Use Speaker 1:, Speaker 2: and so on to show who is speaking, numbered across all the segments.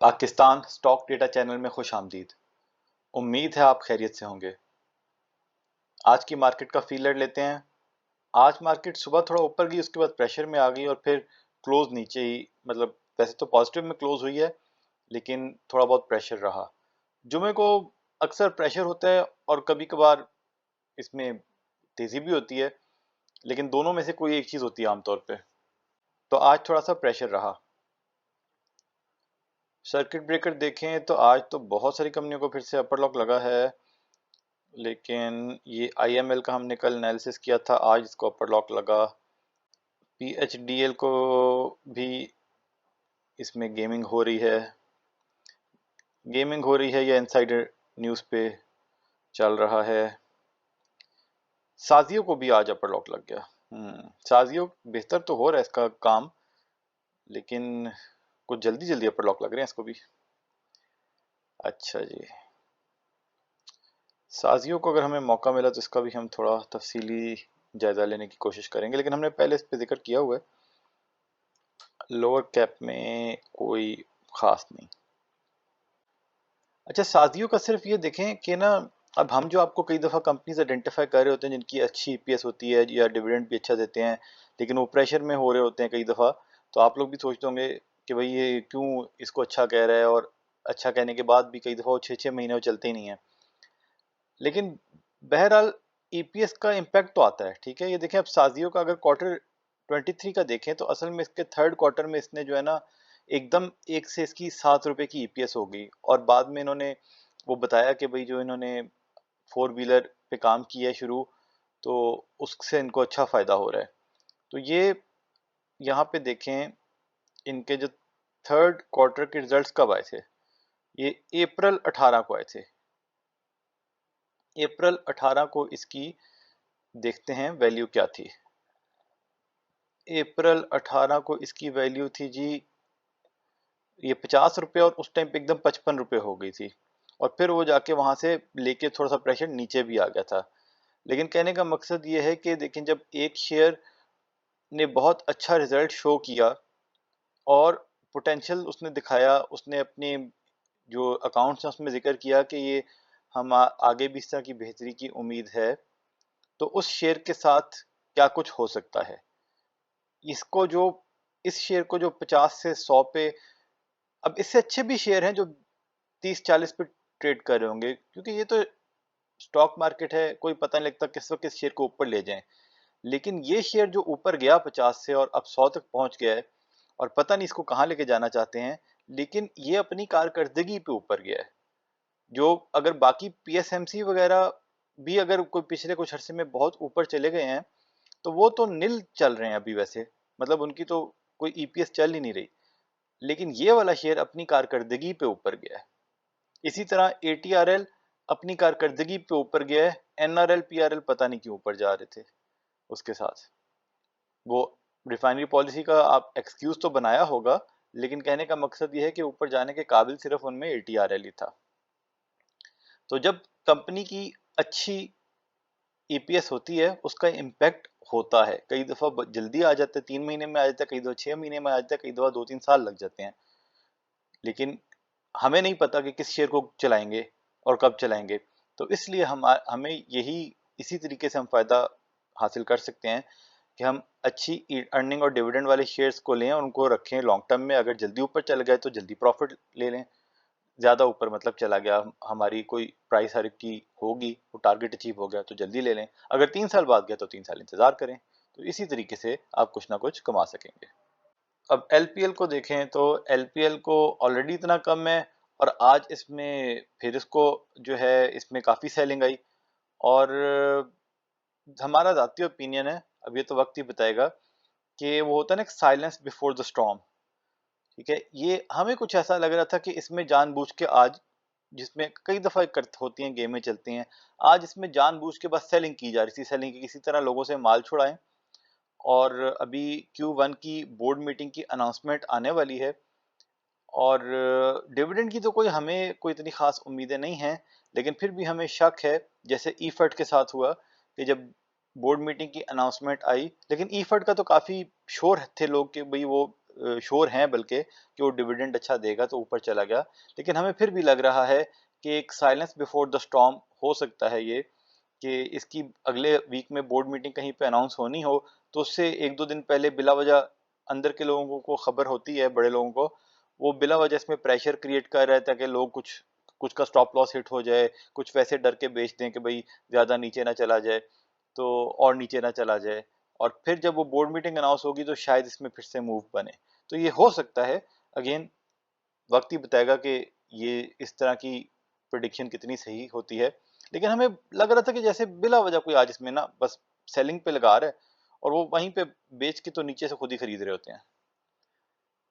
Speaker 1: Pakistan stock data channel में खुश आमदीद। उम्मीद है आप खैरियत से होंगे। आज की मार्केट का फीलर लेते हैं। आज मार्केट सुबह थोड़ा ऊपर गई, उसके बाद प्रेशर में आ गई और फिर क्लोज नीचे ही, मतलब वैसे तो पॉजिटिव में क्लोज हुई है लेकिन थोड़ा बहुत प्रेशर रहा। जुमे को अक्सर प्रेशर होता है और कभी कभार इसमें तेजी भी होती है, लेकिन दोनों में से कोई एक चीज होती है आमतौर पे। तो आज थोड़ा सा प्रेशर रहा। सर्किट ब्रेकर देखें तो आज तो बहुत सारी कंपनियों को फिर से अपर लॉक लगा है, लेकिन ये IML का हमने कल एनालिसिस किया था, आज इसको अपर लॉक लगा। PHDL को भी इसमें गेमिंग हो रही है या इनसाइडर न्यूज़ पे चल रहा है। साजियो को भी आज अपर लॉक लग गया। साजियो बेहतर तो हो रहा है इसका काम, लेकिन कुछ जल्दी जल्दी अपर लॉक लग रहे हैं इसको भी। अच्छा जी, साजियो को अगर हमें मौका मिला तो इसका भी हम थोड़ा तफसीली जायजा लेने की कोशिश करेंगे, लेकिन हमने पहले इस पर जिक्र किया हुआ है। लोअर कैप में कोई खास नहीं। अच्छा, साजियों का सिर्फ ये देखें कि ना, अब हम जो आपको कई दफ़ा कंपनीज आइडेंटिफाई कर रहे होते हैं जिनकी अच्छी EPS होती है या डिविडेंड भी अच्छा देते हैं, लेकिन वो प्रेशर में हो रहे होते हैं कई दफ़ा, तो आप लोग भी सोचते होंगे कि भाई ये क्यों इसको अच्छा कह रहा है, और अच्छा कहने के बाद भी कई दफ़ा वो 6-6 महीने वो चलते ही नहीं है। लेकिन बहरहाल EPS का इम्पैक्ट तो आता है। ठीक है, ये देखें, अब साजियो का अगर Q23 का देखें तो असल में इसके थर्ड क्वार्टर में इसने जो है ना, एकदम एक से इसकी ₹7 की EPS हो गई, और बाद में इन्होंने वो बताया कि भाई जो इन्होंने 4 व्हीलर पे काम किया है शुरू, तो उससे इनको अच्छा फ़ायदा हो रहा है। तो ये यहाँ पे देखें, इनके जो थर्ड क्वार्टर के रिजल्ट्स कब आए थे, ये अप्रैल 18 को आए थे। अप्रैल 18 को इसकी देखते हैं वैल्यू क्या थी। अप्रैल 18 को इसकी वैल्यू थी जी ये ₹50, और उस टाइम पे एकदम ₹55 हो गई थी, और फिर वो जाके वहां से लेके थोड़ा सा प्रेशर नीचे भी आ गया था। लेकिन कहने का मकसद ये है कि देखें, जब एक शेयर ने बहुत अच्छा रिजल्ट शो किया और पोटेंशियल उसने दिखाया, उसने अपने जो अकाउंट्स हैं उसमें जिक्र किया कि ये हम आगे भी इस तरह की बेहतरी की उम्मीद है, तो उस शेयर के साथ क्या कुछ हो सकता है। इसको जो इस शेयर को जो 50 से 100 पे, अब इससे अच्छे भी शेयर हैं जो 30-40 पे ट्रेड कर रहे होंगे, क्योंकि ये तो स्टॉक मार्केट है, कोई पता नहीं लगता किस वक्त किस शेयर को ऊपर ले जाएं। लेकिन ये शेयर जो ऊपर गया 50 से और अब 100 तक पहुंच गया है, और पता नहीं इसको कहां लेके जाना चाहते हैं, लेकिन ये अपनी कारकर्दगी पे ऊपर गया है। जो अगर बाकी PSMC वगैरह भी अगर कोई पिछले कुछ अरसे में बहुत ऊपर चले गए हैं, तो वो तो नील चल रहे हैं अभी वैसे, मतलब उनकी तो कोई EPS चल ही नहीं रही। लेकिन ये वाला शेयर अपनी कारकर्दगी पे ऊपर गया है। इसी तरह ATRL अपनी कारकर्दगी पे ऊपर गया है। NRL PRL पता नहीं क्यों ऊपर जा रहे थे उसके साथ। वो रिफाइनरी पॉलिसी का आप एक्सक्यूज तो बनाया होगा, लेकिन कहने का मकसद ये है कि ऊपर जाने के काबिल सिर्फ उनमें ATRL ही था। तो जब कंपनी की अच्छी EPS होती है, उसका इम्पैक्ट होता है। कई दफ़ा जल्दी आ जाता है, 3 महीने में आ जाता है, कई दफ़ा 6 महीने में आ जाता है, कई दफ़ा 2-3 साल लग जाते हैं। लेकिन हमें नहीं पता कि किस शेयर को चलाएंगे और कब चलाएंगे, तो इसलिए हमें यही इसी तरीके से हम फायदा हासिल कर सकते हैं कि हम अच्छी अर्निंग और डिविडेंड वाले शेयर्स को लें और उनको रखें लॉन्ग टर्म में। अगर जल्दी ऊपर चल गए तो जल्दी प्रॉफिट ले लें, ज़्यादा ऊपर मतलब चला गया, हमारी कोई प्राइस हर की होगी, वो टारगेट अचीव हो गया तो जल्दी ले लें। अगर 3 साल बाद गया तो 3 साल इंतजार करें। तो इसी तरीके से आप कुछ ना कुछ कमा सकेंगे। अब LPL को देखें तो LPL को ऑलरेडी इतना कम है, और आज इसमें फिर इसको जो है इसमें काफ़ी सेलिंग आई। और हमारा ज़ाती ओपिनियन है, अब ये तो वक्त ही बताएगा, कि वो होता है ना साइलेंस बिफोर द स्टॉर्म। ठीक है, ये हमें कुछ ऐसा लग रहा था कि इसमें जानबूझ के आज, जिसमें कई दफ़ा होती हैं गेमें चलती हैं, आज इसमें जानबूझ के बस सेलिंग की जा रही थी, सेलिंग की किसी तरह लोगों से माल छुड़ाएं। और अभी Q1 की बोर्ड मीटिंग की अनाउंसमेंट आने वाली है, और डिविडेंड की तो हमें कोई इतनी खास उम्मीदें नहीं हैं, लेकिन फिर भी हमें शक है, जैसे ईफर्ट के साथ हुआ कि जब बोर्ड मीटिंग की अनाउंसमेंट आई, लेकिन ईफर्ट का तो काफ़ी श्योर थे लोग कि भाई वो श्योर हैं बल्कि कि वो डिविडेंड अच्छा देगा, तो ऊपर चला गया। लेकिन हमें फिर भी लग रहा है कि एक साइलेंस बिफोर द स्टॉर्म हो सकता है ये, कि इसकी अगले वीक में बोर्ड मीटिंग कहीं पे अनाउंस होनी हो, तो उससे एक दो दिन पहले बिला वजह अंदर के लोगों को खबर होती है, बड़े लोगों को, वो बिला वजह इसमें प्रेशर क्रिएट कर रहा है ताकि लोग कुछ कुछ का स्टॉप लॉस हिट हो जाए, कुछ वैसे डर के बेच दें कि भाई ज़्यादा नीचे ना चला जाए, तो और नीचे ना चला जाए, और फिर जब वो बोर्ड मीटिंग अनाउंस होगी तो शायद इसमें फिर से मूव बने। तो ये हो सकता है, अगेन वक्त ही बताएगा कि ये इस तरह की प्रिडिक्शन कितनी सही होती है। लेकिन हमें लग रहा था कि जैसे बिला वजह कोई आज इसमें ना बस सेलिंग पे लगा रहा है, और वो वहीं पे बेच के तो नीचे से खुद ही खरीद रहे होते हैं,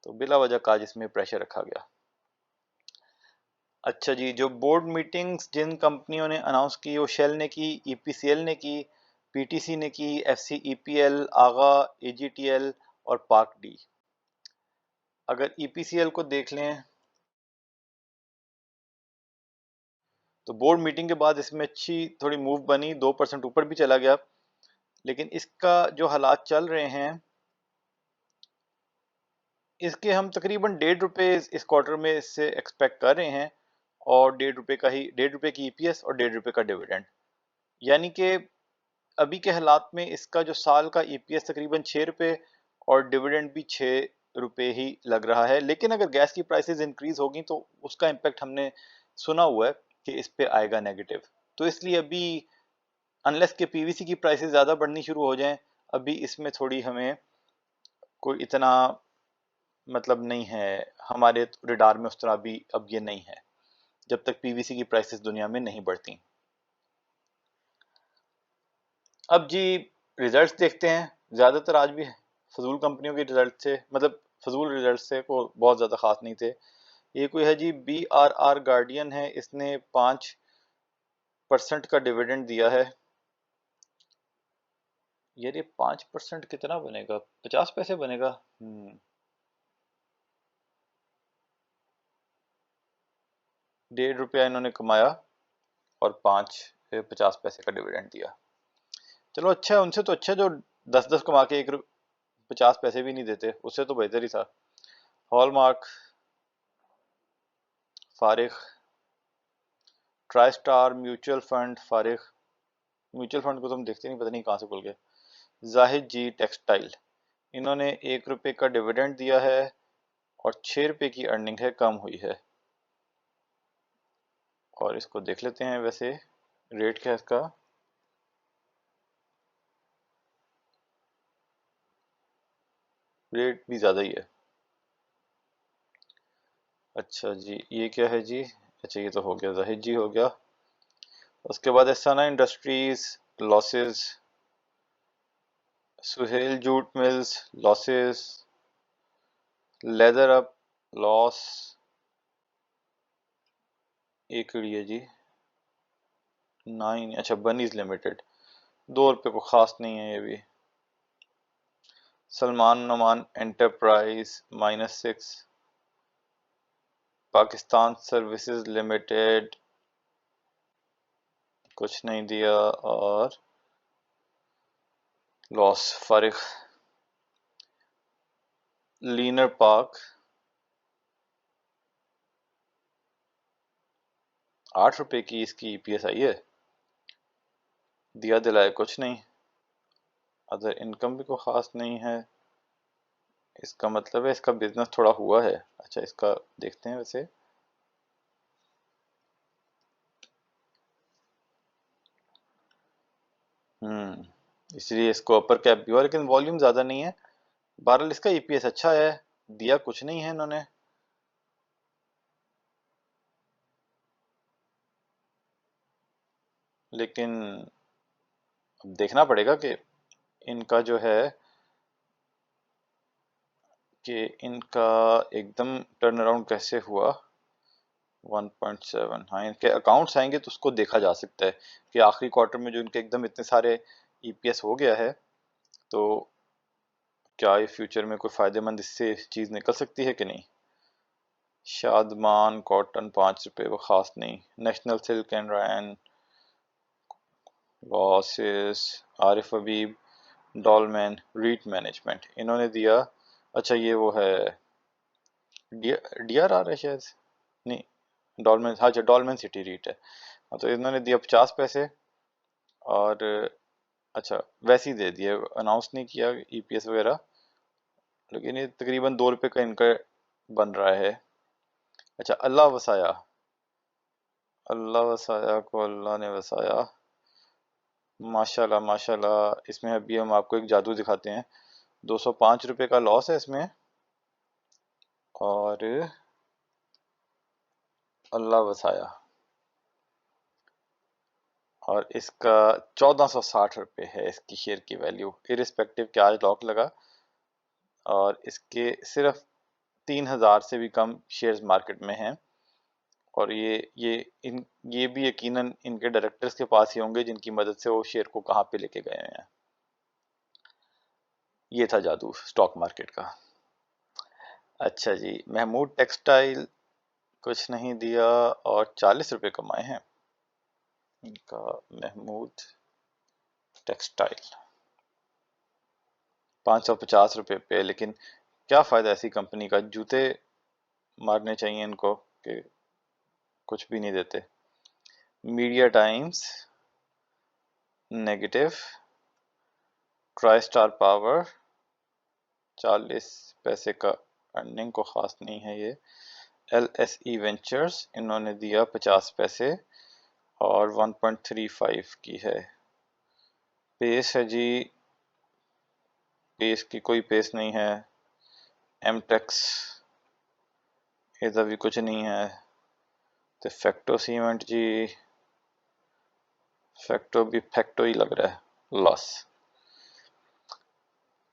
Speaker 1: तो बिला वजह का आज इसमें प्रेशर रखा गया। अच्छा जी, जो बोर्ड मीटिंग्स जिन कंपनियों ने अनाउंस की, वो शेल ने की, ईपीसीएल ने की, पीटीसी ने की, एफसीईपीएल, आगा, एजीटीएल और पाक डी। अगर ईपीसीएल को देख लें तो बोर्ड मीटिंग के बाद इसमें अच्छी थोड़ी मूव बनी, 2% ऊपर भी चला गया। लेकिन इसका जो हालात चल रहे हैं, इसके हम तकरीबन ₹1.5 इस क्वार्टर में इससे एक्सपेक्ट कर रहे हैं, और ₹1.5 की ईपीएस और ₹1.5 का डिविडेंड। यानी कि अभी के हालात में इसका जो साल का ईपीएस तकरीबन ₹6 और डिविडेंड भी ₹6 ही लग रहा है। लेकिन अगर गैस की प्राइसेस इंक्रीज होगी तो उसका इम्पैक्ट हमने सुना हुआ है कि इस पे आएगा नेगेटिव। तो इसलिए अभी अनलेस के पीवीसी की प्राइसेस ज़्यादा बढ़नी शुरू हो जाएं, अभी इसमें थोड़ी हमें कोई इतना मतलब नहीं है, हमारे रिडार में उस तरह भी अब ये नहीं है, जब तक पीवीसी की प्राइसेस दुनिया में नहीं बढ़ती। अब जी रिजल्ट्स देखते हैं। ज़्यादातर आज भी फजूल कंपनियों के रिजल्ट से, मतलब फजूल रिजल्ट से को बहुत ज़्यादा ख़ास नहीं थे। ये कोई है जी, BRR गार्डियन है, इसने 5% का डिविडेंड दिया है। यार ये 5% कितना बनेगा, 50 पैसे बनेगा। ₹1.5 इन्होंने कमाया और 50 पैसे का डिविडेंड दिया। चलो अच्छा है, उनसे तो अच्छा जो 10-10 कमा के 50 पैसे भी नहीं देते, उससे तो बेहतर ही था। हॉलमार्क, फारिग, ट्राई स्टार म्यूचुअल फंड, फारिग, म्यूचुअल फंड को तो हम देखते नहीं, पता नहीं कहाँ से खुल गए। जाहिद जी टेक्सटाइल, इन्होंने ₹1 का डिविडेंड दिया है और ₹6 की अर्निंग है, कम हुई है। और इसको देख लेते हैं, वैसे रेट क्या है इसका। रेट भी ज़्यादा ही है। अच्छा जी, ये क्या है जी, अच्छा ये तो हो गया, जाहिद जी हो गया। उसके बाद एसाना industries losses, Suhail jute mills losses, leather up loss, एक है जी 9, अच्छा बनीज लिमिटेड ₹2 को खास नहीं है ये भी। Salman Noman enterprise -6, Pakistan services limited कुछ नहीं दिया और लॉस। फारिग, लीनर पार्क ₹8 की इसकी ईपीएस आई है, दिया दिलाए कुछ नहीं। अदर इनकम भी कोई खास नहीं है, इसका मतलब है इसका बिजनेस थोड़ा हुआ है। अच्छा इसका देखते हैं वैसे। इसलिए इसको अपर कैप भी हुआ, लेकिन वॉल्यूम ज़्यादा नहीं है। बहरहाल इसका ईपीएस अच्छा है, दिया कुछ नहीं है इन्होंने। लेकिन अब देखना पड़ेगा कि इनका जो है कि इनका एकदम टर्न अराउंड कैसे हुआ। 1.7, हाँ इनके अकाउंट्स आएंगे तो उसको देखा जा सकता है कि आखिरी क्वार्टर में जो इनके एकदम इतने सारे ईपीएस हो गया है, तो क्या ये फ्यूचर में कोई फ़ायदेमंद इससे चीज़ निकल सकती है कि नहीं। शादमान कॉटन ₹5, वो ख़ास नहीं। National silk and rayon losses. Arif Habib, Dolmen REIT management, इन्होंने दिया अच्छा ये वो है DRR है शायद, नहीं डॉलमेन, हाँ अच्छा डॉलमेन सिटी रीट है। हाँ तो इन्होंने दिया 50 पैसे, और अच्छा वैसे ही दे दिए, अनाउंस नहीं किया EPS वगैरह, लेकिन ये तकरीबन 2 रुपये का इनका बन रहा है। अच्छा अल्लाह वसाया, अल्लाह वसाया को अल्लाह ने वसाया, माशाल्लाह माशाल्लाह। इसमें अभी हम आपको एक जादू दिखाते हैं। 205 रुपये का लॉस है इसमें, और अल्लाह वसाया, और इसका 1460 रुपये है इसकी शेयर की वैल्यू, इरिस्पेक्टिव क्या आज लॉक लगा। और इसके सिर्फ 3000 से भी कम शेयर्स मार्केट में हैं, और ये भी यकीनन इनके डायरेक्टर्स के पास ही होंगे जिनकी मदद से वो शेयर को कहाँ पे लेके गए हैं। ये था जादू स्टॉक मार्केट का। अच्छा जी, महमूद टेक्सटाइल कुछ नहीं दिया और 40 रुपये कमाए हैं इनका, महमूद टेक्सटाइल 550 रुपये पे। लेकिन क्या फ़ायदा ऐसी कंपनी का, जूते मारने चाहिए इनको कि कुछ भी नहीं देते। Media times negative, try star power 40 पैसे का अर्निंग को ख़ास नहीं है ये। LSE वेंचर्स इन्होंने दिया 50 पैसे और 1.35 की है। पेस है जी, पेस की कोई पेस नहीं है। एमटेक्स इधर भी कुछ नहीं है। तो फैक्टो सीमेंट जी, फैक्टो भी फैक्टो ही लग रहा है, लॉस।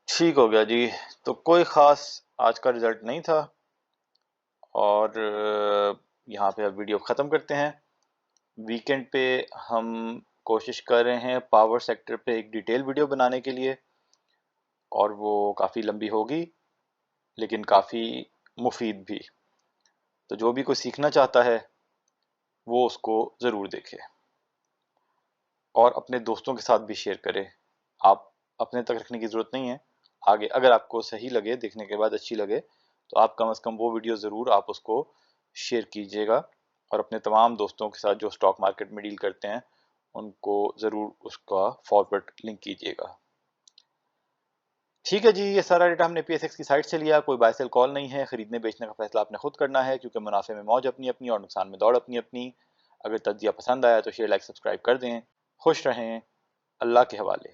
Speaker 1: ठीक हो गया जी, तो कोई ख़ास आज का रिजल्ट नहीं था, और यहाँ पे अब वीडियो ख़त्म करते हैं। वीकेंड पे हम कोशिश कर रहे हैं पावर सेक्टर पे एक डिटेल वीडियो बनाने के लिए, और वो काफ़ी लंबी होगी लेकिन काफ़ी मुफीद भी। तो जो भी कोई सीखना चाहता है वो उसको ज़रूर देखे, और अपने दोस्तों के साथ भी शेयर करें। आप अपने तक रखने की ज़रूरत नहीं है, आगे अगर आपको सही लगे, देखने के बाद अच्छी लगे, तो आप कम से कम वो वीडियो ज़रूर आप उसको शेयर कीजिएगा, और अपने तमाम दोस्तों के साथ जो स्टॉक मार्केट में डील करते हैं उनको ज़रूर उसका फॉरवर्ड लिंक कीजिएगा। ठीक है जी, ये सारा डेटा हमने PSX की साइट से लिया। कोई बाय सेल कॉल नहीं है, खरीदने बेचने का फैसला आपने खुद करना है, क्योंकि मुनाफे में मौज अपनी अपनी और नुकसान में दौड़ अपनी अपनी। अगर तज्जिया पसंद आया तो शेयर लाइक सब्सक्राइब कर दें। खुश रहें, अल्लाह के हवाले।